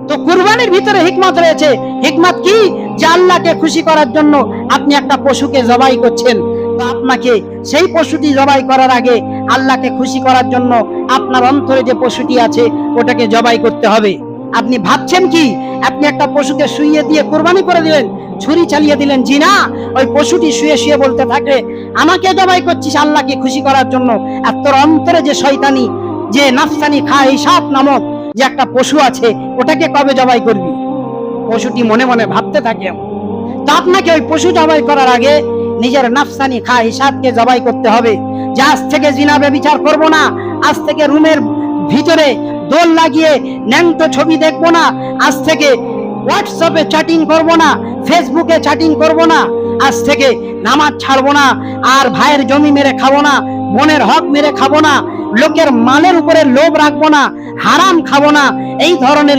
তো কুরবানির ভিতরে হিকমত রয়েছে। হিকমত কি? যে আল্লাহকে খুশি করার জন্য আপনি একটা পশুকে জবাই করছেন, তো আপনাকে সেই পশুটি জবাই করার আগে আল্লাহকে খুশি করার জন্য আপনার অন্তরে যে পশুটি আছে ওটাকে জবাই করতে হবে। আপনি ভাবছেন কি আপনি একটা পশুকে শুইয়ে দিয়ে কুরবানি করে দিলেন, ছুরি চালিয়ে দিলেন? জি না, ওই পশুটি শুয়ে শুয়ে বলতে থাকে আমাকে জবাই করছিস আল্লাহকে খুশি করার জন্য, আর তোর অন্তরে যে শয়তানি, যে নাফসানি খায়সাত নামক যে একটা পশু আছে ওটাকে কবে জবাই করবি? পশুটি মনে মনে ভাবতে থাকে। তো আপনাকে ওই পশু জবাই করার আগে নিজের নাফসানি খায়সাতকে জবাই করতে হবে। যে আজ থেকে জিনা ব্যভিচার করব না, আজ থেকে রুমের ভিতরে দোল লাগিয়ে ন্যাংটো ছবি দেখবো না, আজ থেকে হোয়াটসঅ্যাপে চ্যাটিং করব না, ফেসবুকে চ্যাটিং করব না, আজ থেকে নামাজ ছাড়বো না, আর ভাইয়ের জমি মেরে খাবো না, বোনের হক মেরে খাবো না, লোকের মালের উপরে লোভ রাখবো না, হারাম খাবো না, এই ধরনের